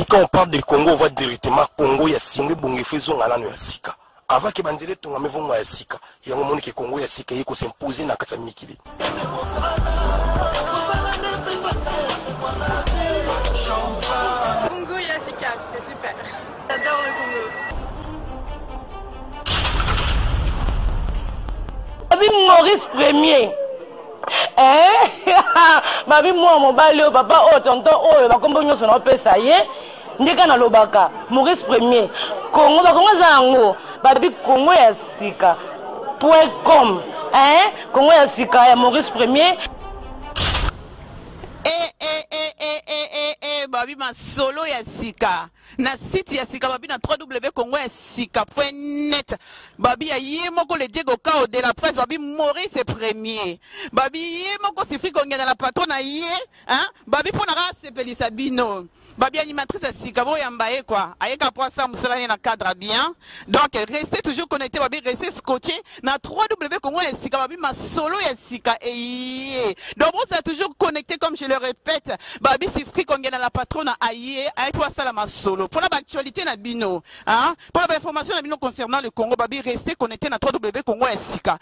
Mais quand on parle de Congo, on voit directement Congo, il y a Singé, Bongé, Faisons, Alano, Yassika. Avant que Bandele Tonga, mais vont à Yassika. Il y a un moment que Congo, Yassika, il faut s'imposer dans la Katamikili. Congo, Yassika, c'est super. J'adore le Congo. Maurice Premier. Babi moi mon balio papa oh tonton oh ba kombo nyoso na pesa ye ndeka na lobaka Maurice Premier Congo ba Congo zango babi Congo ya sika.com Congo ya sika ya Maurice Premier babi ma solo ya sika na site ya sika babi na www.congoyasika.net babi ya ye moko le Diego Kao de la presse babi Maurice Premier babi ye moko sifri konge na la patron na ye babi pona ra sepelisa bino babi animatrice ya sika bo yamba ye quoi ayeka po ça musala na cadre bien donc restez toujours connectés babi restez scotché na www.congoyasika babi ma solo ya sika donc vous êtes toujours connectés comme je le répète babi sifri konge na la patron na aye ayeka ça la ma solo pour l'actualité na bino pour l'information na bino concernant le Congo babi restez connectés na www.congoyasika.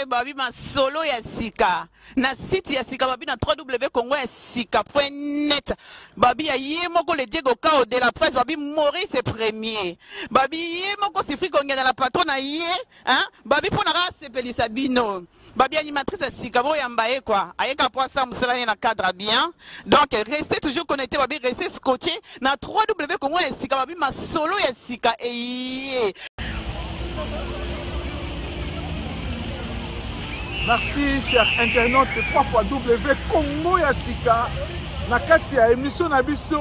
Babi ma solo ya sika na site ya sika babi na www.congoyasika.net babi ya ye moko le Diego Kao de la presse babi Maurice Premier babi ye moko sifri konge na la patron na ye babi pona ra sepelisa bino babi animatrice ya sika bo yamba ye quoi ayeka po ça musala na cadre bien donc restez toujours connectés babi restez scotché na www.congoyasika babi ma solo ya sika Merci, chers internautes, 3xW Congo Yassika. Na kati ya émission na biso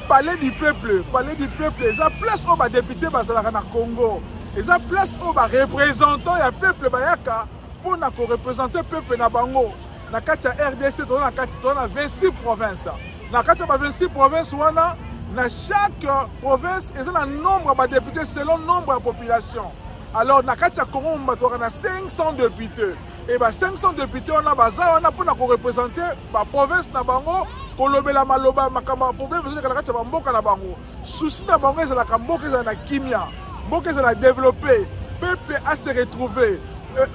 Palais du Peuple. Palais du Peuple, eza place au ba député bazalaka na Congo. Eza place au ba représentant ya peuple bayaka pour na ko représenter peuple na bango. Na kati ya RDC to na kati to na 26 provinces. Na kati ya ba 26 provinces wana na chaque province eza na nombre ba députés selon nombre de population. Alors, na kati ya Congo, on a 500 députés. Et bien, 500 députés, on a baza, on a pour représenter la province na bango, kolobela maloba, makamba problème, parce que la kati ya mboka na bango. Souci na bango, c'est la mboka na kimia, mboka na développer, peuple à se retrouver,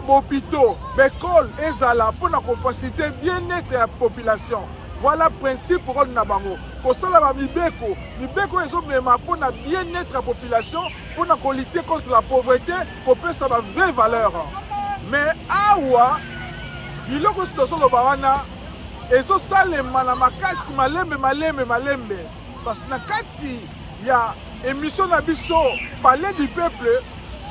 hôpitaux, écoles, ezala pour faciliter bien-être de la population. Voilà le principe pour nous nabango. Pour ça, la mibeko ils ont même pour bien-être de la population, pour lutter contre la pauvreté, pour que ça va vraie valeur. Mais awa, il y a une situation de barana, ils ont ça les malamakasi malembe. Parce que il y a émission d'abisso, Palais du Peuple.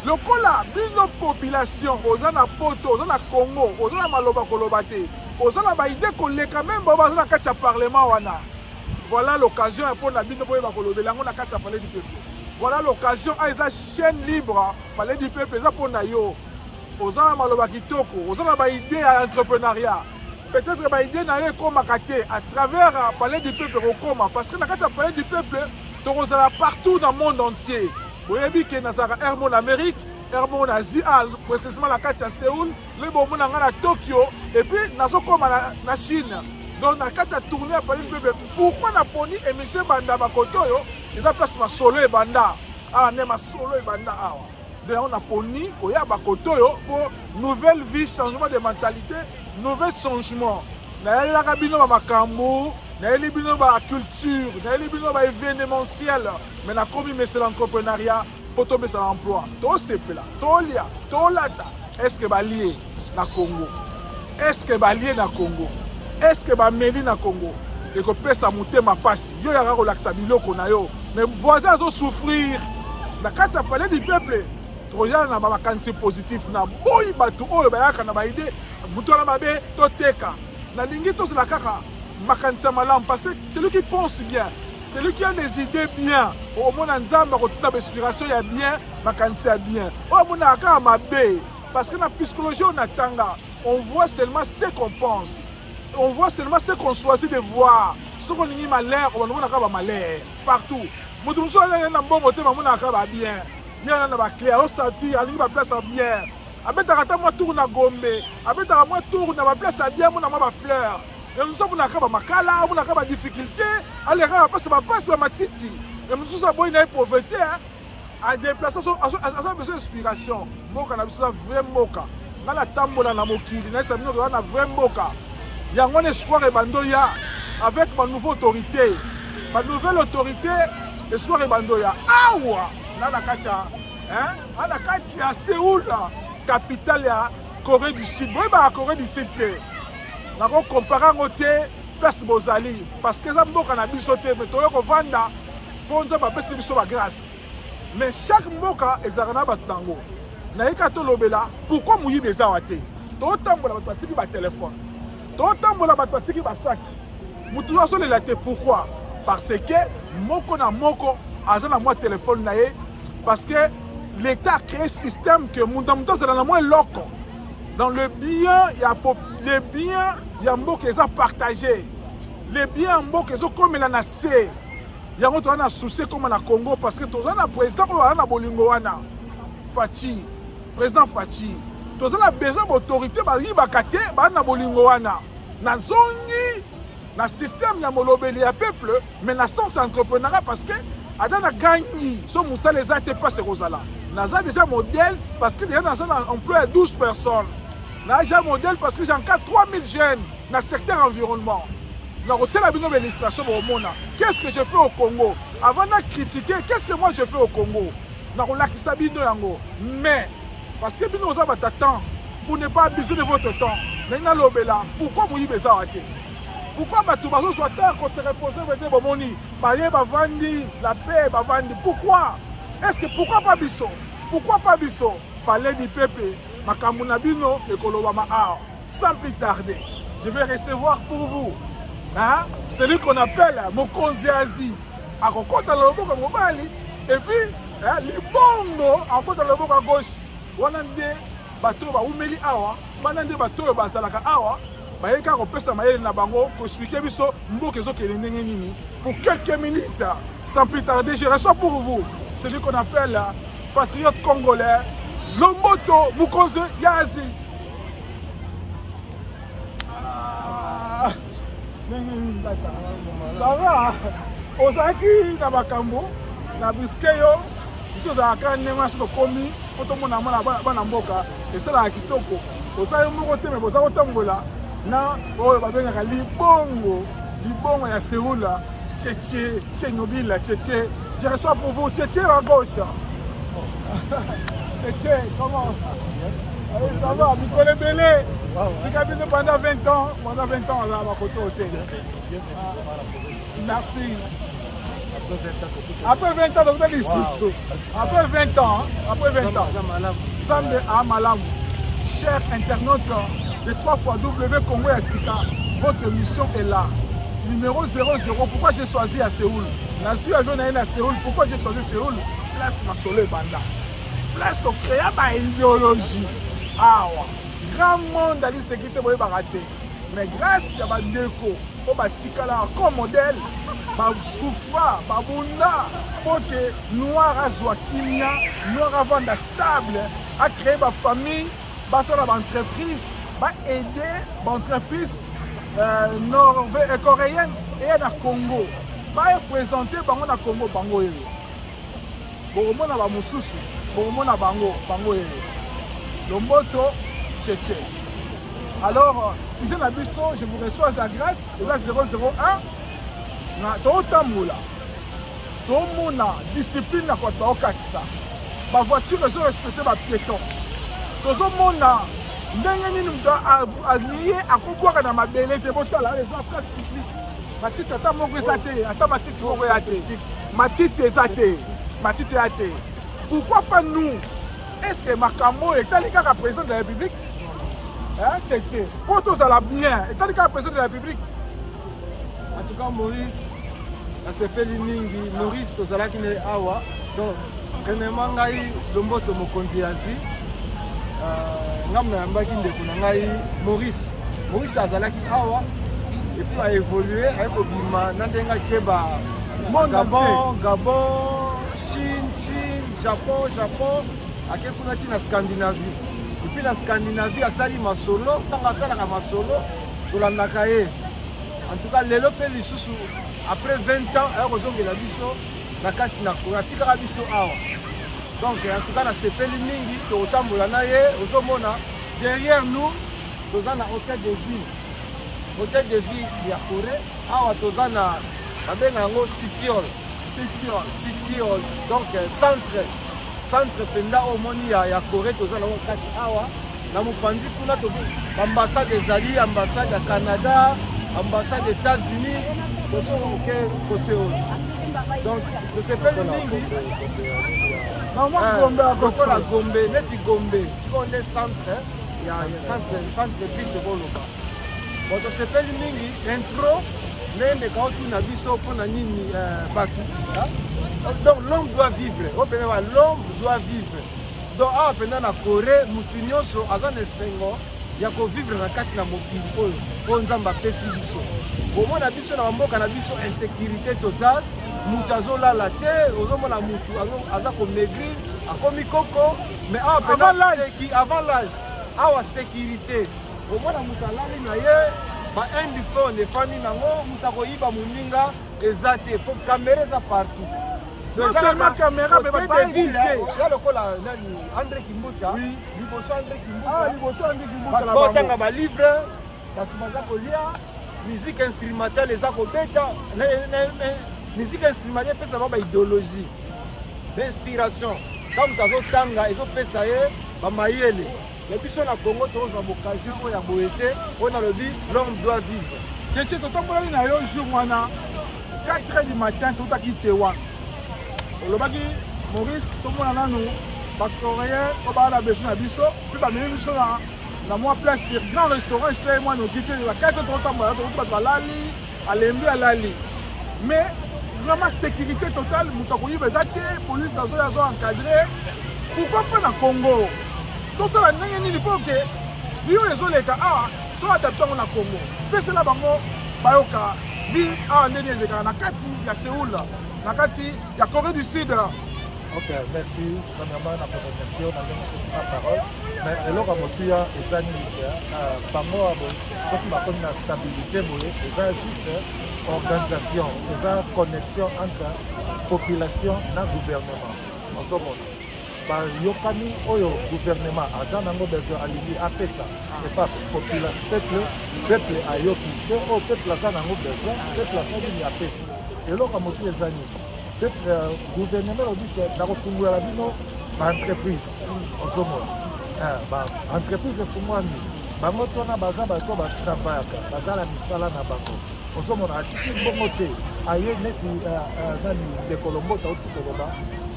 Le cola, bino population, aux na poto, aux na Congo, aux na maloba kolobate, aux na baïdé collé quand même, dans la carte parlement wana. Voilà l'occasion pour la bino pour kolobé, la na carte Palais du Peuple. Voilà l'occasion à la chaîne libre, Palais du Peuple, ça pour nayo. Aux na maloba kitoko, aux na baïdé à l'entrepreneuriat. Peut-être baïdé na comme à travers Palais du Peuple au coma, parce que la carte Palais du Peuple, tu là partout dans le monde entier. Vous avez vu que nous avons Hermon Amérique, Hermon Asie, précisément la carte à Séoul, le bon monde à Tokyo, et puis nous avons la Chine. Donc, la carte à tourner à Palais du Peuple. Pourquoi nous avons mis M. Banda Bakotoyo, il a place ma solo et Banda. Ah, on a solo et Banda. Donc, on a poni, il y a Bakotoyo pour nouvelle vie, changement de mentalité, nouvel changement. Nous avons Makambo. Nous avons la culture, nous avons l'événementiel, mais nous avons mis l'entrepreneuriat pour tomber sur l'emploi. Tout ce qui est là, tout là, tout là. Est-ce que c'est lié dans le Congo? Est-ce que c'est lié dans le Congo? Est-ce que c'est lié dans le Congo? Et que peut ça monter ma passe. Yo y a mais voisins ont souffrir. Dans le Palais du Peuple, toya na bakanisi positif na boyi bato oyo bayaka na baide mutu wana mabe toteka nalingi tozala kaka makanisi ya malamu parce que celui qui pense bien celui qui a des idées bien omona nzambe akotuna bainspiration ya bien makanisi ya bien oyo amonaka kaka mabe parce que na psychologie on atanga on voit seulement ce qu'on pense on voit seulement ce qu'on choisit de voir ce qu'on dit malheur on a kaka malheur partout mutu mosusu aza na mbongo te bamonaka kaka bien yana na baclé osati alingi baplace ya bien abetaka ata mwa tour na gombe abetaka mwa tour na baplace ya bien mona mwa bafleur mosusu amonaka bamakala amonaka badifficulté alekaka bapasi bamatiti mosusu aboyi na ye pauvreté adeplace aza besoin d'inspiration mboka na biso aza vrai mboka nga natambola na mokili nayesa bino koza na vrai mboka yango wana espoir ebando ya avec banouvelle autorité banouvelle autorité espoir ebando ya awa na kati ya Séoul capitale ya Corée du Sud boyebaka Corée du Sud te nakokompare yango te place bozali parce que eza mboka na biso te me toyo kovanda mpo nzambe apesi biso bagrâce mais chaque mboka ezalaka na bato nango nayika tolobela pourkui moyibi eza awa te totambola bato batiki batelefone totambola bato batiki basaki motu oyo azolela te pourkui parce que moko na moko aza na mwa telefone na ye parce que l'État a créé un système que Mountamuta c'est dans le moins loco. Dans le bien, il y a les biens, il y a un mot qui est partagé. Les biens, un mot qui est comme il en a assez. Il y a un souci comme en Congo parce que tu as un président qui est Bolingoana. Fachi, président Fachi. Tu as besoin d'autorité, il y a un Bolingoana. Dans le système, il y a un peuple, mais dans le sens entrepreneuriat parce que Adana gagné, son moussa les a été passés aux ala. Naza déjà modèle parce que déjà dans un emploi 12 personnes. Naza déjà modèle parce que j'ai encore 3000 jeunes dans le secteur environnement. Dans l'administration au monde. Qu'est-ce que je fais au Congo? Avant de critiquer, qu'est-ce que moi je fais au Congo? Dans la Kisabino Yango. Mais parce que nous avons temps pour ne pas abuser de votre temps. Maintenant l'obéla. Pourquoi vous y besoin? Pourquoi Batoubazo soit là quand tu reposes la paix, pourquoi? Est-ce que pourquoi pas Bisso? Pourquoi pas Bisso? Parler du peuple, Makamunabino et Kolobama. Sans plus tarder, je vais recevoir pour vous celui qu'on appelle Mokonzi Azi. À côté de l'Oboka Mobali, et puis Libongo, en côté de l'Oboka gauche. Wanande Bato Baoumeli Awa, Wanande Bato Bazalaka Awa. Pour quelques minutes, sans plus tarder, je reçois pour vous celui qu'on appelle patriote congolais, Lomboto Mokonzi Yazi. Ça va? Ozaki na bakambo, na biskeyo, biso za kanenga so komi, otomona mona bana mboka, esala kitoko. Osayo moko te me boza kotambola. Na oyo babengaka libongo ya Séoul Tchétché Tchénobyl Tchétché je reçois pour vous Tchétché à gauche Tchétché comment ça va Nicolas Belé c'est cabinet pendant 20 ans on a ma côté hôtel merci après 20 ans donc ici après 20 ans Zambe à Malam cher internaute de 3 fois W Congo et Sika, votre mission est là. Numéro 00. Pourquoi j'ai choisi à Séoul? La suite avion à Séoul. Pourquoi j'ai choisi Séoul? Place Masolo Banda. Place de créer ma idéologie. Ah ouais. Grand monde à l'insécurité pour barater. Mais grâce à ma déco, au batikala comme modèle, ma souffra, ma bunda, pour que noir à Joaquimia, noir à vendre stable, à créer ma famille, basé dans l'entreprise. Va aider l'entreprise coréenne et na Congo. Va présenter bango na Congo bango ere. Bomo na ba mususu, bomo na bango ere. Lomboto Tchétché. Alors si j'ai la biso, je vous reçois à grâce et là 001 na totambola. Tomona discipline na kwa okatisa. Ba voiture zo respecter ba piéton. Tozomona ndenge nini mtu aliye akobwaka na mabele te bosala les affaires publiques matiti ata moko eza te ata matiti moko ya te matiti eza te matiti ya te pourquoi pas nous est-ce que makambo etali kaka président de la République tchétché po tozala bien etali kaka président de la République. En tout cas Maurice asepeli mingi Maurice tozalaki na awa donc premièrement ngai lomboto mokonzi yazi ngamna yambaki ndeko na ngai Maurice azalaki awa et puis a évolué ayekobima na ndenge akeba Gabon, Chine, Japon, akekunaki na Scandinavie. Et puis na Scandinavie asali masolo, tant asalaka masolo, tolandaka ye. En tout cas, lelo pe lisusu après 20 ans, ayozongela biso na kati na koratika biso awa. Donc en tout cas na sepeli mingi totambola na ye, ozomona derrière nous, tozana hôtel de ville. Hôtel de ville ya Corée, awa tozana abenga ngo Citiol, donc centre penda omoni ya Corée tozala ngo kati awa na mopanzi kuna to ambassade ezali ambassade ya Canada, ambassade des États-Unis tozo ke côté donc je sais pas mingi la Gombe neti Gombe seconde centre ya centre ville de Boloba bon je sais pas mingi intro mais quand on a vu ça pour nini batu donc l'homme doit vivre l'homme doit vivre donc à pendant la Corée mutu nyonso aza na sengo ya ko vivre na kati na mokili oyo po nzamba pesi biso bomona biso na mboka na biso insécurité totale mutu azolala te ozomona mutu aza ko maigrir akomi koko mais avant l'âge awa sécurité bomona mutu alali na ye ba indifférent de famille nango mutako yiba muninga ezate pour caméra za partout donc ça la caméra mais pas éviter ya lokola nani André Kimbuta oui liboso André Kimbuta la botanga ba livre tatumaza kolia musique instrumentale eza ko beta musique instrumentale pesa ba idéologie d'inspiration comme tazo tanga ezo pesa ye ba mayele. Et puis sur la Congo, on a l'occasion où il y a boété, on a le dit, l'homme doit vivre. Tchétché, tu as dit un jour, 4h du matin, tout a quitté. Le bagui, Maurice, tout le monde a nous, Bactorien, on va à la besoin à Bisso, puis on a la moi place sur grand restaurant, et moi nous quitter la 4h30, on va à Lali, à Lembi, à Lali. Mais vraiment sécurité totale, Moutakoui, police a encadré. Pourquoi pas dans le Congo? Tout ça, il faut que Bio les oleka toi adapté na Congo. Pese la bango bayoka bi ndeni ezeka na kati ya Séoul, na kati ya Corée du Sud. Ok, merci. Premièrement, la présentation, la parole. Mais le Ramotia est un bango ceux qui m'appellent la stabilité, c'est juste organisation, c'est une connexion entre population et gouvernement. En ce moment. Yokani oyo gouvernement azanango besoin alingi apesa et pas population peuple ayoki te o peuple azanango besoin peuple azangi apesa et loka motu ezani peuple gouvernement obi ke na kofungula bino ba entreprise osomo ba entreprise fungwani bango tona baza bato ba travaillaka bazala misala na bango osomo na atiki bongo te aye neti nani de Colombo ta oti Colomba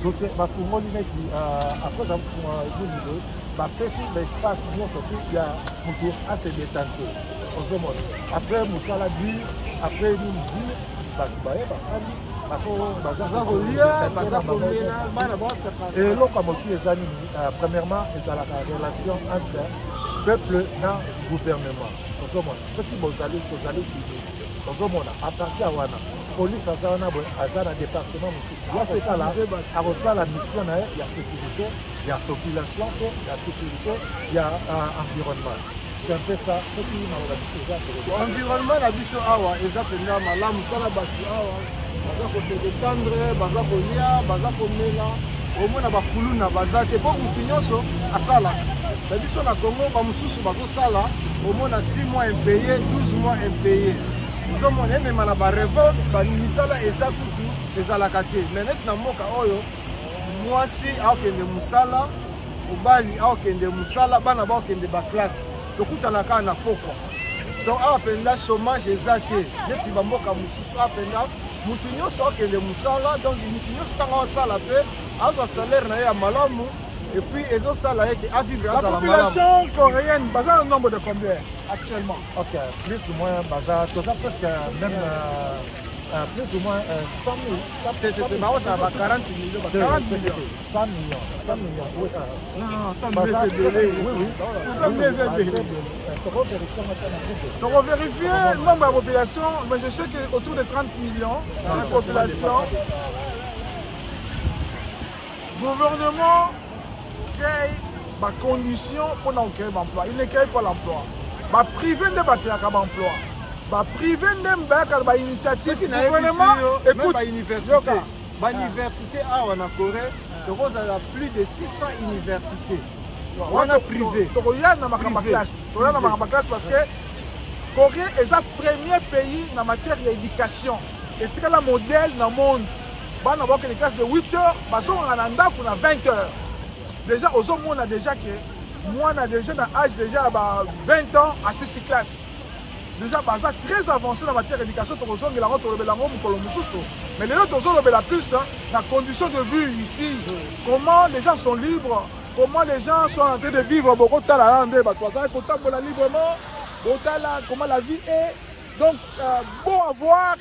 c'est ma fumoni neti après ça fumoni ba pesi l'espace nous surtout il y a mutu assez détendu osomo après musala bi après nous bi ba famille et là comme qui les amis premièrement c'est la relation entre peuple et gouvernement osomo ce qui vous allez osomo à partir wana police azana azana département monsieur ça là à la mission il y a sécurité il y a population il y a sécurité il y a environnement c'est un peu ça ce qui m'a dit environnement la biso awa ezapenda malamu tala basi awa baza ko détendre baza ko lia baza ko mela au moins ba kuluna baza te po mutu nyonso asala la biso na Congo ba mususu bazo sala au moins 6 mois impayé 12 mois impayé nous sommes même na ba révolte ba misala ezakutu ezalaka te mais net na mboka oyo mwasi akende musala obali akende musala bana ba akende ba classe tokutana kana na pokwa donc apenda chômage ezate neti ba mboka mususu apenda mutu nyonso akende musala donc mutu nyonso tanga osala pe azwa salaire na ye ya malamu Et puis, ils ont ça là, à vivre La population coréenne, bazar un nombre de combien actuellement? Ok, plus ou moins, bazar, tout ça presque même plus ou moins 100 000. C'est 40 millions. 40 millions. 100 millions, oui. Non, 100 millions, c'est belé. Oui. 100 millions, c'est belé. Donc, on vérifie le nombre de la population, mais je sais qu'autour de 30 millions de population, le gouvernement crée des conditions pour créer l'emploi. Il ne crée pas l'emploi. Il va priver de créer l'emploi. Il va priver de l'initiative du gouvernement. Écoute, l'université en Corée, il y a plus de 600 universités. On a privé. Il y a une classe parce que Corée est le premier pays en matière d'éducation. Et c'est le modèle dans le monde. Il y a des classes de 8 heures, on a 20 heures. Déjà, aux hommes, on a déjà que moi, on a déjà dans l'âge déjà 20 ans à 6 classes. Déjà, très avancé en matière d'éducation, mais les autres, on a plus la condition de vie ici. Comment les gens sont libres, comment les gens sont en train de vivre, librement, comment la vie est. Donc, bon à voir,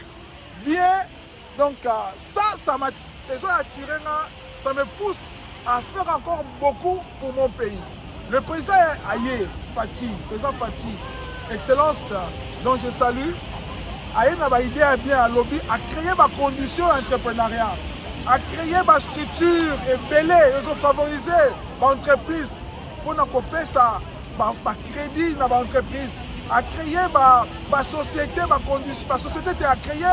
bien. Donc, ça m'a attiré, ça me pousse à faire encore beaucoup pour mon pays. Le président Aye Fati, président Fati, Excellence, dont je salue, Aye n'a pas idée bien à lobby, à créer ma condition entrepreneuriale, à créer ma structure et belé, ils ont favorisé l'entreprise pour nous couper ça, ma crédit dans l'entreprise, à créer ma société, ma condition, ma société a créé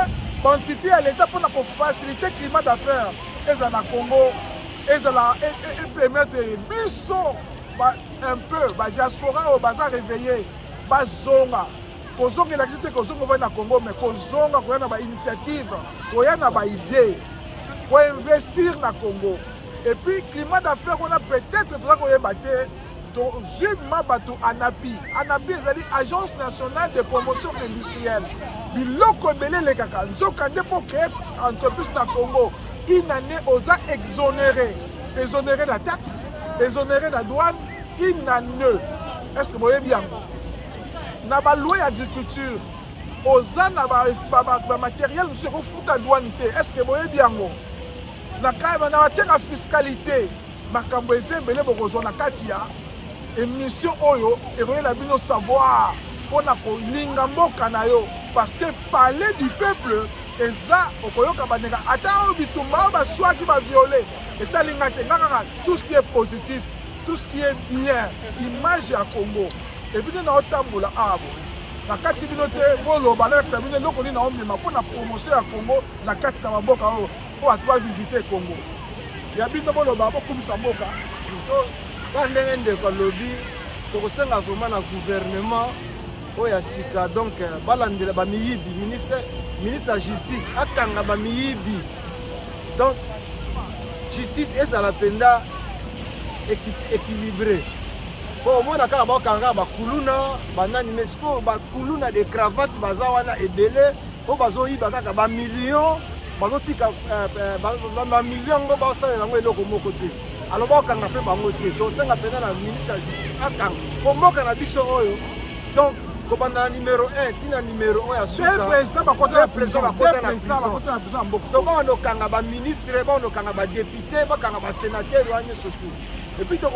ma entité à l'État pour nous faciliter le climat d'affaires. Et dans le Congo, et permettre un peu la diaspora au bazar réveillé, bazonga. Kozonga l'activité kozonga va na Congo, mais kozonga koya na ba initiative, koya na ba idée, ko investir na Congo. Et puis climat d'affaires on a peut-être doit koyeba te to zuma bato ANAPI. ANAPI c'est l'Agence nationale de promotion industrielle. Biloko belé le kaka. Nzokande pour créer entreprise na Congo. Une année aux a exonéré la taxe, exonéré la douane, une année. Est-ce que vous voyez bien? N'a pas loué l'agriculture, aux a matériel, nous serons foutus la douane. Est-ce que vous voyez bien? N'a pas la fiscalité, ma camboise, belé borozo na katia, émission oyo, et voyez la bino savoir, on a ko lingambo kanayo, parce que parler du peuple. Et ça, tout ce qui est positif, tout ce qui est bien, image à Congo. Et puis nous avons tamboula abo. La carte binote, bolo, balak, ça vient donc on est dans pour la promotion à Congo, la carte Kamaboka pour toi visiter Congo. Il y a bien bolo babo comme Samboka. Quand on est dans le lobby, on sent vraiment le gouvernement. Oyasika donc balandela ba miyibi ministre de la justice akanga ba miyibi donc justice ezala penda équilibré pour moi nakala ba kanga ba kuluna banani mesko ba kuluna de cravate bazawana ebele po bazoyiba kaka ba millions bazotika ba millions ngo ba salela ngo eloko moko te alors ba kanga pe bango te to senga penda na ministre de la justice akanga po moka na biso oyo donc le numéro 1, tina numéro 1 à Souka. Le président va côté la prison. Donc on a un ministre, on a un député, on a un sénateur, surtout. Et puis on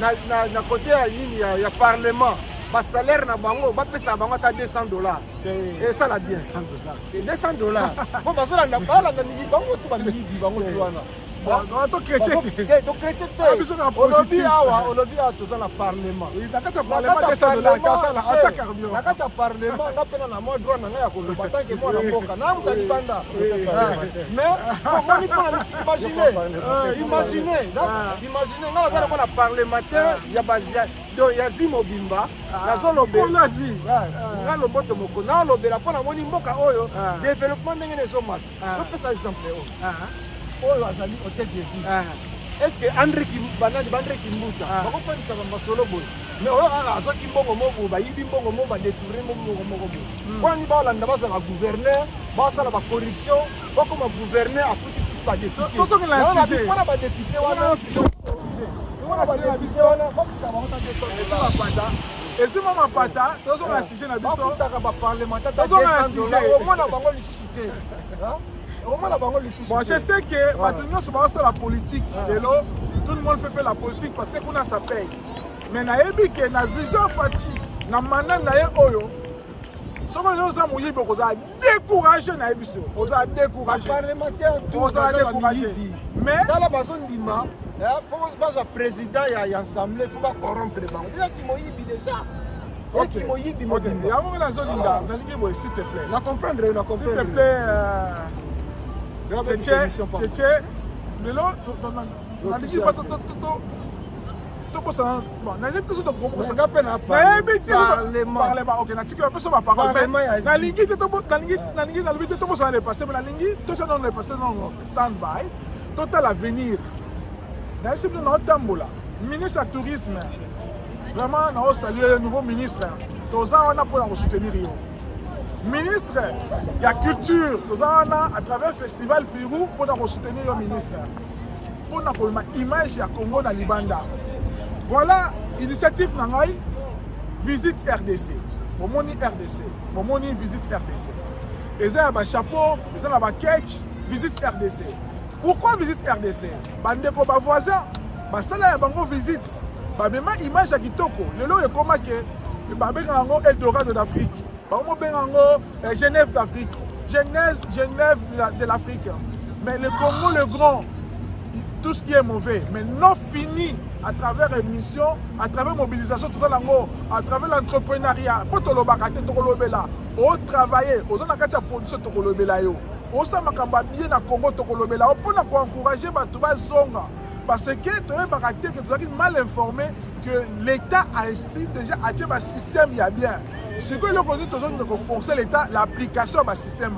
a na côté il y a parlement. Le salaire na bango, ba pesa bango ta $200. Et ça la bien. $200. Bon parce que na bala na ni bango tu ba ni bango tu wana. Donc chrétien. Donc chrétien. On a dit à tout dans le parlement. Oui, dans le parlement $200 ça là, attaque cardio. Dans le parlement, on a peine na moi droit na ya ko le batan que moi na boka. Na muta libanda. Mais imaginez, là on a parlementaire, il y a bazia. Donc il y a Zimobimba, la zone obéla. Là le boto moko na l'obéla pour na moni mboka oyo développement ndenge nezomat. On peut ça exemple. Oyo azali hôtel de ville. Est-ce que André Kimbuta bako fandisa ba masolo boy mais oyo azo kimbongo moko ba yibi mbongo moko ba détourner mbongo moko kwa ni ba landa ba za gouverner ba sala ba corruption ba comme gouverner a foutu ba député. Tout ça que la député wana ezima mapata tozonga na sujet na biso bon je sais que bato nyonso baosala politique lelo tout le monde fait la politique parce que kuna ça paye mais nayebi ke na vision fati na mandat na ye oyo soko oza moyibi okozala découragé nayebi so ozala découragé mais tala bazondima po baza président ya assemblée faut pas corrompre bango déjà qui moyibi déjà qui moyibi mobimba yango nazolinga nalingi boye s'il te plaît na comprendre s'il te plaît tchétché lelo nalingi ba toposana bon nayebi te so tokobosanga mpe nayebi te parlement ok natiki bapeso baparole nalingi te nalingi nalobi te tobosana le passé mais nalingi tosana le passé non stand by total avenir nayebi bino naotambola ministre ya tourisme vraiment naosalue le nouveau ministre toza wana mpona kosoutenir yo ministre ya culture toza wana à travers festival Firou mpona kosoutenir yo ministre mpona kolema image ya Congo na libanda. Voilà initiative nangai visite RDC. Bomoni RDC. Bomoni visite RDC. Eza ba chapeau, eza na ba catch visite RDC. Pourquoi visite RDC? Bandeko ba voisin, ba sala ya bango visite. Ba mema image ya kitoko. Lelo e koma ke ba benga ngo Eldorado d'Afrique. Ba mo benga ngo Genève d'Afrique. Genève de l'Afrique. Mais le Congo le grand, tout ce qui est mauvais, mais non fini à travers émission, à travers mobilisation, tout ça, à travers l'entrepreneuriat. Pour tout le monde, au travailler, aux gens qui ont production, tout le monde, au sein de bien na Congo, tout le monde, pour encourager tout le monde. Parce que tu es mal informé que l'État a déjà attiré un système, il y a bien. Ce que nous dit, c'est forcer l'État, l'application du système.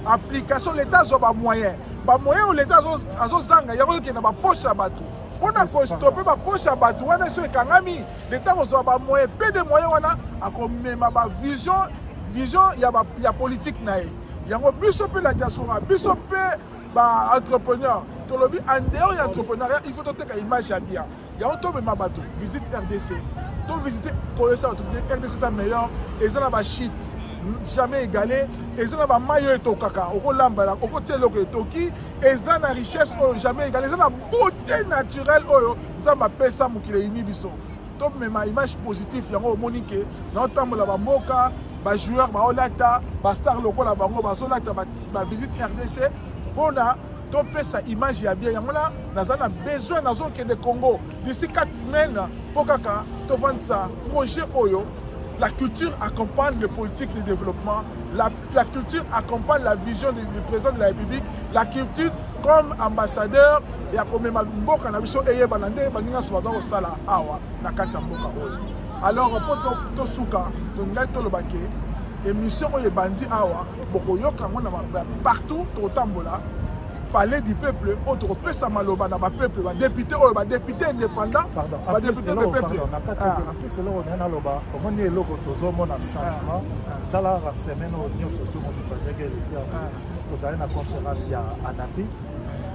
L'application, l'État a des moyens. Les moyens où l'État a des zanga, il y a des poches à bateau. On a stopper ma poche à bateau, on a sur Kangami. L'État a des moyens, peu de moyens, on a ma vision, il y a politique. Il y a un la diaspora, un entrepreneur. En dehors de l'entrepreneuriat, il faut que tu aies une image bien. Il y a un tour de ma bateau, visite RDC. Tu visiter RDC, c'est meilleur. Et ça, c'est shit. Jamais égalé. Et ça, c'est maillot et tokaka. Au lambala, au côté de toki. Et ça, la richesse, jamais égalé. Ça, la beauté naturelle, ça m'a fait ça, qui est inhibition. Donc, ma image positive, il y a un monique. Dans le temps, il y a un moka, un joueur, un olata, un star local, un visite RDC. On a topé sa image ya bien. On a besoin de Congo. D'ici 4 semaines, pour que tu vends ça, projet Oyo. La culture accompagne les politiques de développement. La culture accompagne la vision du président de la République. La culture, comme ambassadeur, et comme mboka na biso eye banande baninga sobaza ko sala awa na kati mboka oyo. Alors pour to suka to ngai to lobake émission oyo bandi awa boko yoka ngona partout to tambola parler du peuple autre pesa maloba na ba peuple ba député oyo ba député indépendant ba député du peuple na kati de c'est là on a loba on est loko tozo mona changement dans la semaine au nyonso tout monde parler que le tia vous avez une conférence ya anapi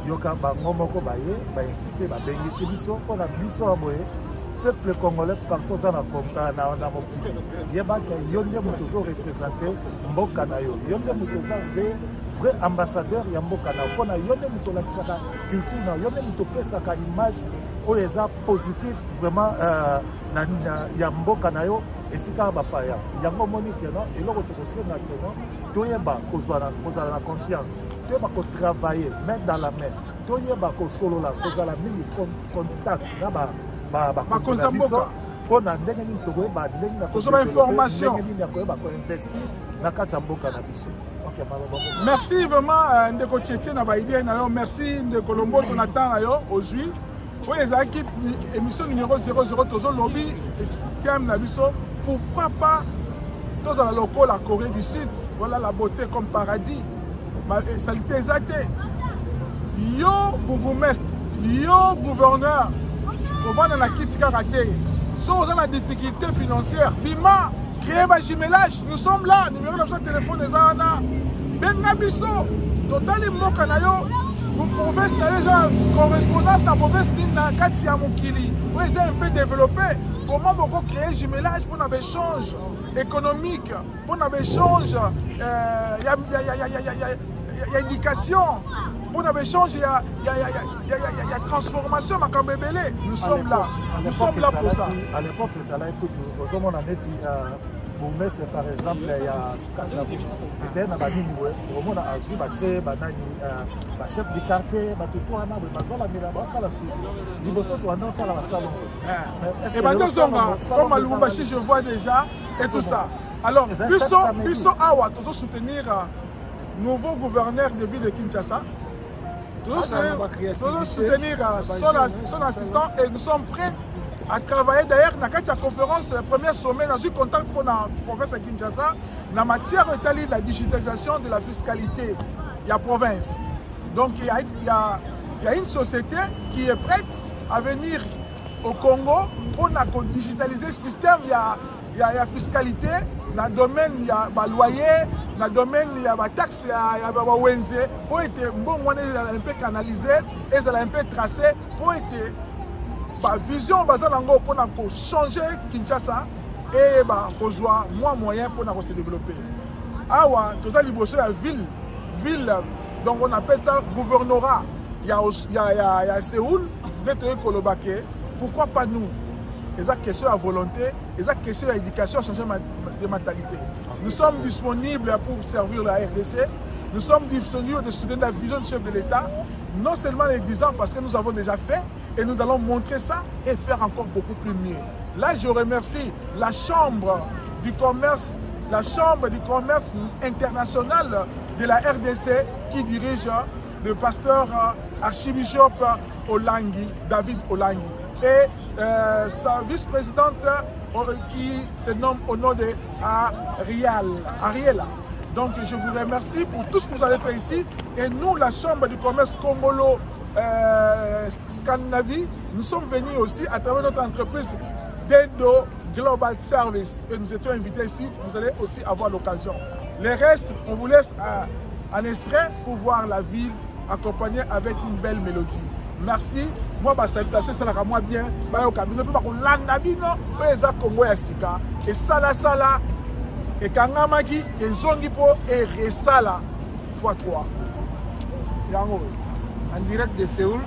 yoka bango moko baye ba invité ba bengisi biso pour la biso boye peuple congolais partout na konka na mokili yeba ka yonde mutozo représenter mboka na yo yonde mutozo vrai ambassadeur ya mboka na pona yonde mutola kisaka culture na yonde mutopesaka image oyeza positif vraiment na ya mboka na yo esika bapaya yango monique non eloko tokosenga keno toyeba kozala na conscience toyeba ko travailler main dans la main toyeba ko solola kozala mingi contact na ba konzamboka pona ndenge nini tokoyeba ndenge na kozala information ndenge nini yakoyeba ko investir na kati ya mboka na biso. Merci vraiment ndeko Tchétché na ba idée na yo, merci ndeko Lombo Jonathan na yo aujourd'hui. Oui, les équipes émission numéro 00 tozo lobby thème na biso. Pourquoi pas tous à la loco la Corée du Sud, voilà la beauté comme paradis. Salité exacte. Yo bourgmestre, yo gouverneur, on va dans la kitika raté. Sans la difficulté financière, bima, créer un jumelage, nous sommes là, numéro de téléphone des Ana. Benga biso, total mokanayo, province na eza correspondance na province na kati ya mokili oyo eza un peu développé. Comment beaucoup créer jumelage pour un échange économique, pour un échange éducation, pour un échange transformation. Nous sommes là, pour ça. À l'époque, ça l'a écouté. Au moment bourgmestre par exemple ya Kasavu ezali na baningi omona azwi batie banani bachef du quartier batutu wana bazolamela basala suivi liboso to wana osala basala et bandozonga comme Lubumbashi je vois déjà et tout ça. Alors biso awa tozo soutenir nouveau gouverneur de ville de Kinshasa, tozo soutenir son assistant et nous sommes prêts à travailler. D'ailleurs, dans la conférence, le premier sommet, dans un contact pour la province de Kinshasa, en matière de la digitalisation de la fiscalité, il y a province. Donc, il y a une société qui est prête à venir au Congo pour digitaliser le système. Il y a fiscalité, dans le domaine, il y a loyer, dans le domaine, il y a taxes, il y a ONG, pour être bon, on est un peu canalisé, et ça un peu tracé, pour être la vision pour changer Kinshasa et besoin moins moyen pour se développer. Awa, tout ça, la ville, donc on appelle ça gouvernorat. Il y a Séoul, pourquoi pas nous? C'est une question de volonté, c'est une question d'éducation, changer de mentalité. Nous sommes disponibles pour servir la RDC, nous sommes disponibles de soutenir la vision du chef de l'État, non seulement les 10 ans parce que nous avons déjà fait, et nous allons montrer ça et faire encore beaucoup plus mieux. Là, je remercie la Chambre du commerce international de la RDC qui dirige le pasteur archibishop Olangi, David Olangi, et sa vice-présidente qui se nomme au nom de Ariela. Donc, je vous remercie pour tout ce que vous avez fait ici. Et nous, la Chambre du commerce congolo Scandinavie, nous sommes venus aussi à travers notre entreprise Dendo Global Service et nous étions invités ici. Vous allez aussi avoir l'occasion. Les restes, on vous laisse en extrait pour voir la ville accompagnée avec une belle mélodie. Merci. Moi, ma salutation, c'est la moi bien. Et sala et kangamaki et zongipo et resala x3. En direct de Séoul,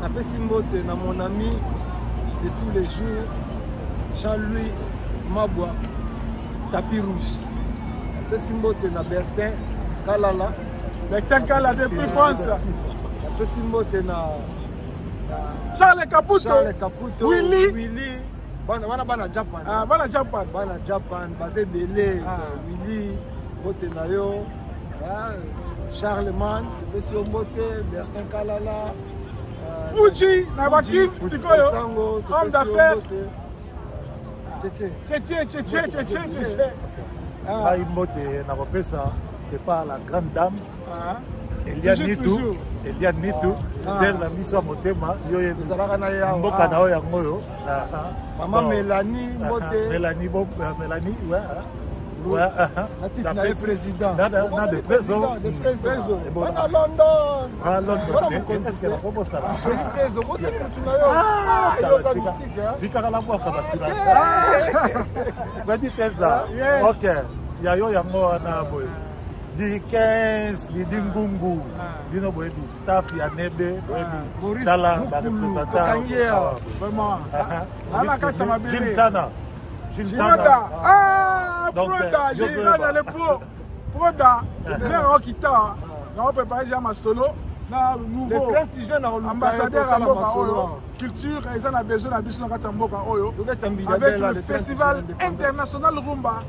après Simbote, mon ami de tous les jours, Jean-Louis Mabwa, tapis rouge. Après Simbote, na Bertin Kalala. Bertin Kalala depuis France. Après Simbote, na Charles Caputo. Willy. Bana Japan. Ah, bana Japan. Bana Japan, basé Belé, Willy, Bote Nayo. Charlemagne, Monsieur Moté, Bertin Kalala, Fuji, Nabaki, Sikoyo, homme d'affaires. Tchétché. Aïe Moté, Nabopesa, et pas la grande dame. Eliane Nitou, c'est la mission à Motema, Mboka Nao Yangoyo. Maman Mélanie Moté. Mélanie, ouais. Ouais, le président. Le président. À London. À London. Est-ce qu'elle a proposé ça? Ok. Yayo yango na boy. Di 15, di Ngungu, di no boy bi staff ya Nebe, boy Tala ba représentant. Vraiment. Ana kacha mabele. Jintana. Proda, j'ai dans le Proda, mais qui t'a, on va préparer déjà ma solo, nouveau ambassadeur à Mboka culture, ils ont besoin de Mboka Oyo, avec le festival international Rumba.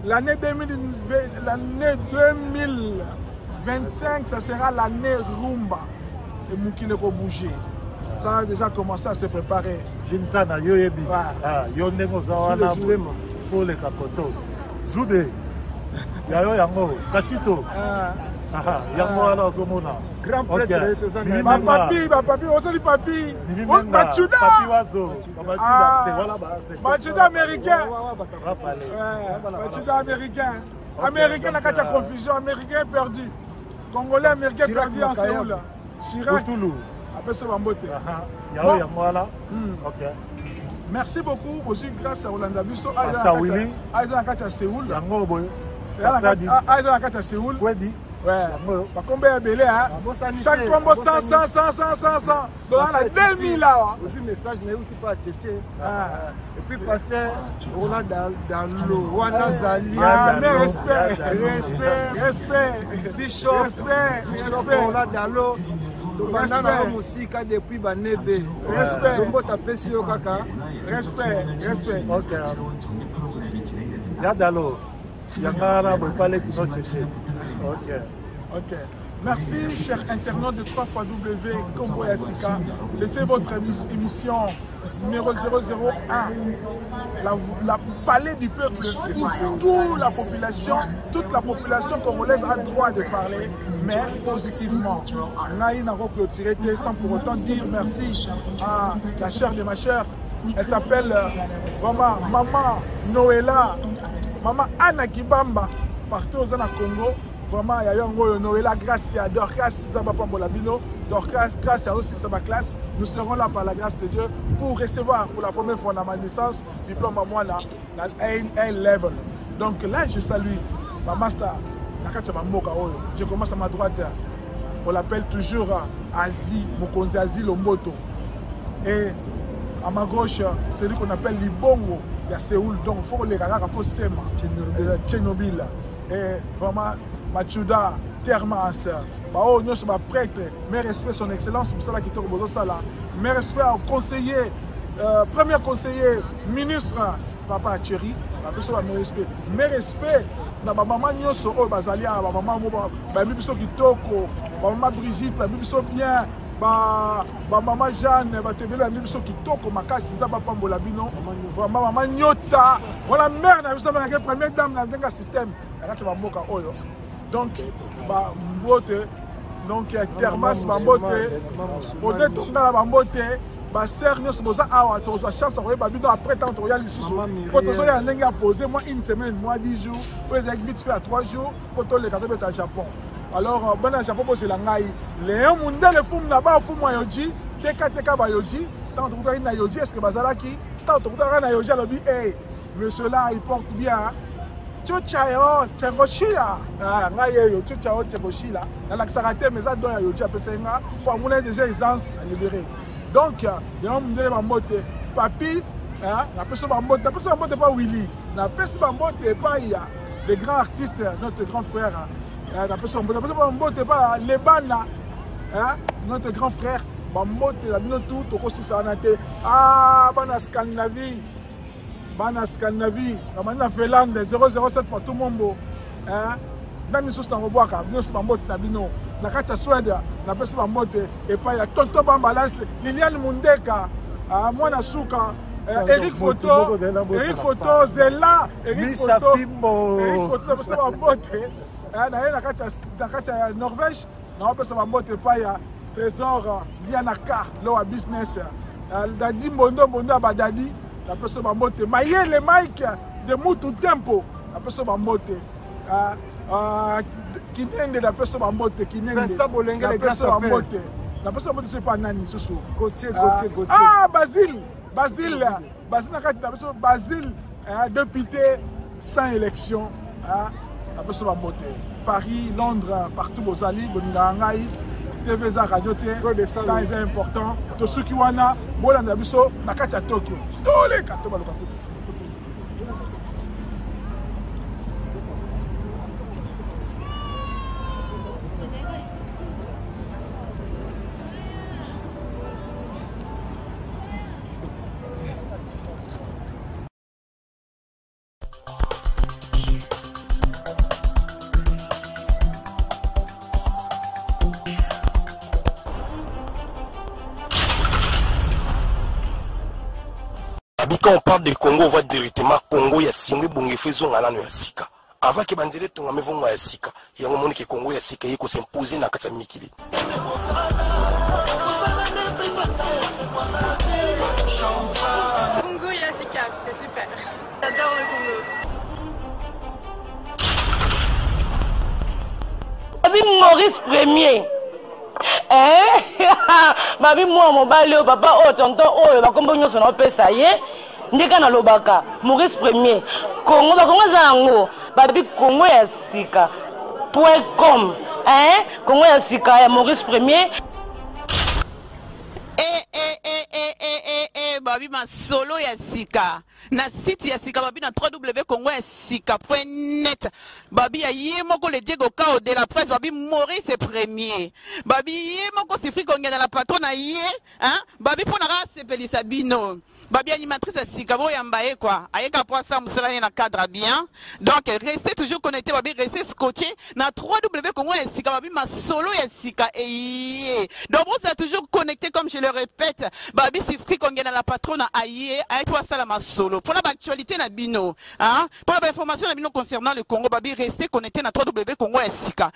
L'année 2025, ça sera l'année Rumba. Et Moukile ko bouger. Ça a déjà commencé à se préparer. Jintana, Yoyebi, Yonemo Zawana, Fole Kakoto, Zoude, Yayo Yango, Kashito, Yango Ala Zomona, Grand prêtre, papi, on dit papi, Machuda, Machuda américain, Machuda américain, la confusion, américain perdu, Congolais américain perdu en Séoul. Chirac. Toulouse. Après ça, Bambote. Yao Yamwala. Ok. Merci beaucoup. Aussi, grâce à Rolanda Bisso. Pastor Willy. Aïza Nakacha Séoul. Yango Boy. Aïza Nakacha Séoul. Kwedi. Ouais. Combien de belé, hein? Chaque combo 100. Donc, on a 2000 là. Aussi, message, mais où tu peux tchétcher. Et puis, passer, on a dans l'eau. On a Zali. Mais respect. Bishop. Respect. On a dans l'eau. Donc, on a musique depuis Banebe. Respect. Je peux taper sur Kaka. Respect. Ok. Yadalo. Yangara, vous parlez qui sont tchétchés. Ok. Merci, chers internautes de 3xW Congo Yassika. C'était votre émission numéro 001. La palais du peuple où toute la population congolaise a droit de parler, mais positivement. Naï n'a pas clôturé sans pour autant dire merci à la chère de ma chère. Elle s'appelle Maman Noëlla, Maman Anna Kibamba, partout au Congo. Vraiment, il y a eu Noëlla, grâce à Dorcas, Zabapambolabino, Dorcas, grâce à aussi sa classe. Nous serons là par la grâce de Dieu pour recevoir pour la première fois dans ma naissance diplôme à moi dans A-level. Donc là, je salue ma master, je commence à ma droite. On l'appelle toujours Azi, Mokonzi Azi Lomboto. Et à ma gauche, celui qu'on appelle Libongo, il y a Séoul. Donc il faut les gars, il faut Sema, Tchernobyl. Et vraiment, Machuda, Termas, Bao, nous sommes prêtres, mes respects, son excellence, pour ça qui tourne au Sala. Mes respects au conseiller, premier conseiller, ministre, Papa Thierry, mes respects, na maman Nyoso, Bazalia, maman Bibiso Kitoko, maman Brigitte, Bibiso bien, maman Jeanne, Bibiso Kitoko, Makasi, Nzaba Pambolabino, maman Nyota, voilà mère, la première dame dans le système. Donc, Mbote, donc Termas, Mbote, Ode Tonga, Mbote, Sœur Nyos Boza, tu as la chance de après tant de les sous. Pour te dire, il a posé moi une semaine, moi 10 jours, pour les vite fait à 3 jours, pour te les cartes au Japon. Alors, bon, au Japon, c'est la ngaï. Les hommes, les fous là-bas, fous moi yoji, teka bayoji, tant de temps il yoji, est-ce que Bazalaki, tant de temps il yoji, alors hey, monsieur là, il porte bien. Tchao, Tchengoshila. Ngaïe, Tchao, Tchengoshila. Dans l'accélérateur, mais ça donne à yoji à Pessenga, pour amener déjà aisance à libérer. Donc, il y a un monde de papi, la personne de pas Willy, la personne de pas les grands artistes, notre grand frère, la personne de pas Lebana, notre grand frère, la tout au côté de Bana Scandinavie, la Finlande 007 pour tout le monde. Même si c'est un robot, nous sommes en na kati ya Suède na pesi ba mbote et pas ya tonton Bambalance Liliane Mundeka mwana suka Eric Photo Zela Eric Photo na pesi ba mbote na kati ya Norvège na pesi ba mbote pa ya Trésor Lianaka lo a business Dadi Mondo Abadadi na pesi ba mbote Mayele Mike de Mutu Tempo na pesi ba mbote Kinende la personne en mbote, Kinende la personne en mbote. La personne en mbote, c'est pas Nani, c'est ça. Gauthier. Ah, Basile, député sans élection. La personne en mbote. Paris, Londres, partout aux alliés, Boningangaï, TVza Radio T, quand c'est important. Tout ce qui wana, Bolanda Bisso, Nakacha Tokyo. Tous les cartes. Quand on parle de Congo, on voit directement Congo, il y a Singwe Bongefezo Ngalano ya Sika. Avant que Bandele Tonga Mevonga ya Sika, il y a un moment que Congo ya Sika yiko s'imposer na kata Mikili. Congo ya Sika, c'est super. J'adore le Congo. Maurice Premier. babi mwa mobali oyo papa oyo tonton oyo bakombo nyonso na opesa ye ndeka na lobaka Maurice Premier Congo bakongo za yango babi Congo ya sika .com Congo ya sika ya Maurice Premier babi masolo ya sika na site ya sika babi na www.congoyasika.net babi ya ye moko le Diego Cao de la presse babi Maurice Premier babi ye moko sifri kongena la patron na ye babi pona ka sepelisa bino babi animatrice ya sika bo yamba ye quoi ayeka po ça musala na cadre bien donc restez toujours connectés babi restez scotché na www.congoyasika babi masolo ya sika donc vous êtes toujours connectés comme je le répète babi sifri kongena la patron na aye ayeka ça la masolo pour l'actualité na bino pour l'information na bino concernant le Congo babi restez connectés na www.congoyasika